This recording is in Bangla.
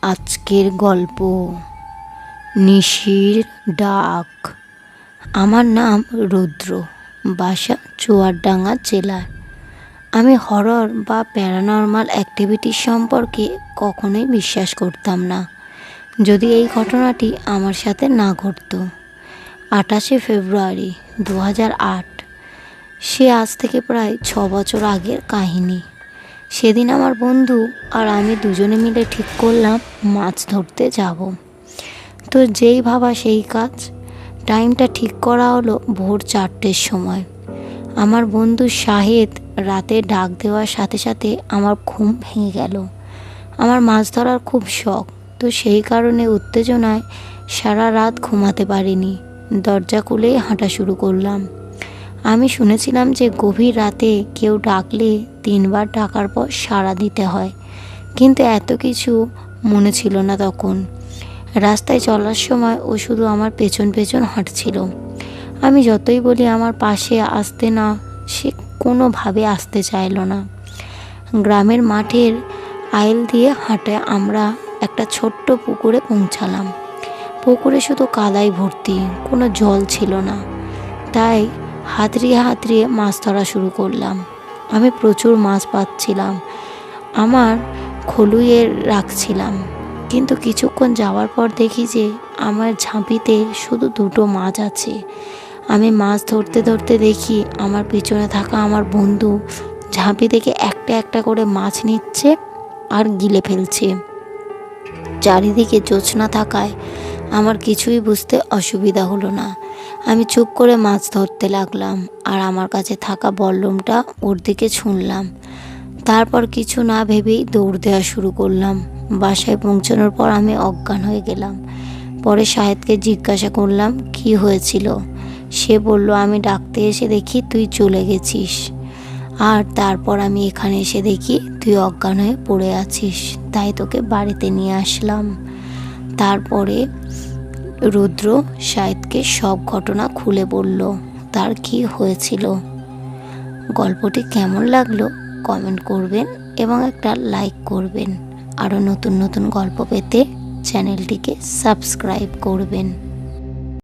আজকের গল্প নিশির ডাক। আমার নাম রুদ্র, বাসা চুয়াডাঙ্গা জেলার। আমি হরর বা প্যারানর্মাল অ্যাক্টিভিটি সম্পর্কে কখনোই বিশ্বাস করতাম না, যদি এই ঘটনাটি আমার সাথে না ঘটতো। 28শে ফেব্রুয়ারি 2008, সে আজ থেকে প্রায় 6 বছর আগের কাহিনী। সেদিন আমার বন্ধু আর আমি দুজনে মিলে ঠিক করলাম মাছ ধরতে যাব। তো যেই ভাবা সেই কাজ। টাইমটা ঠিক করা হলো ভোর 4টের সময়। আমার বন্ধু শাহেদ রাতে ডাক দেওয়ার সাথে সাথে আমার ঘুম ভেঙে গেল। আমার মাছ ধরার খুব শখ, তো সেই কারণে উত্তেজনায় সারা রাত ঘুমাতে পারিনি। দরজা খুলেই হাঁটা শুরু করলাম। আমি শুনেছিলাম যে গভীর রাতে কেউ ডাকলে 3 বার ডাকার পর সাড়া দিতে হয়, কিন্তু এত কিছু মনে ছিল না তখন। রাস্তায় চলার সময় ও শুধু আমার পেছন পেছন হাঁটছিল। আমি যতই বলি আমার পাশে আসতে না, সে কোনোভাবে আসতে চাইল না। গ্রামের মাঠের আইল দিয়ে হাঁটে আমরা একটা ছোট্ট পুকুরে পৌঁছালাম। পুকুরে শুধু কাদাই ভর্তি, কোনো জল ছিল না। তাই হাতড়িয়ে হাতড়িয়ে মাছ ধরা শুরু করলাম। আমি প্রচুর মাছ পাচ্ছিলাম, আমার খলুইয়ে রাখছিলাম, কিন্তু কিছুক্ষণ যাওয়ার পর দেখি যে আমার ঝাঁপিতে শুধু 2টো মাছ আছে। আমি মাছ ধরতে ধরতে দেখি আমার পিছনে থাকা আমার বন্ধু ঝাঁপি থেকে একটা একটা করে মাছ নিচ্ছে আর গিলে ফেলছে। চারিদিকে জ্যোৎস্না থাকায় আমার কিছুই বুঝতে অসুবিধা হলো না। আমি চুপ করে মাছ ধরতে লাগলাম আর আমার কাছে থাকা বল্লমটা ওর দিকে ছুঁড়লাম। তারপর কিছু না ভেবেই দৌড় দেওয়া শুরু করলাম। বাসায় পৌঁছানোর পর আমি অজ্ঞান হয়ে গেলাম। পরে শাহেদকে জিজ্ঞাসা করলাম কি হয়েছিল। সে বলল, আমি ডাকতে এসে দেখি তুই চলে গেছিস, আর তারপর আমি এখানে এসে দেখি তুই অজ্ঞান হয়ে পড়ে আছিস, তাই তোকে বাড়িতে নিয়ে আসলাম। তারপরে রুদ্র শাহেদকে সব ঘটনা খুলে বলল তার কি হয়েছিল। গল্পটি কেমন লাগলো কমেন্ট করবেন এবং একটা লাইক করবেন। আরও নতুন নতুন গল্প পেতে চ্যানেলটিকে সাবস্ক্রাইব করবেন।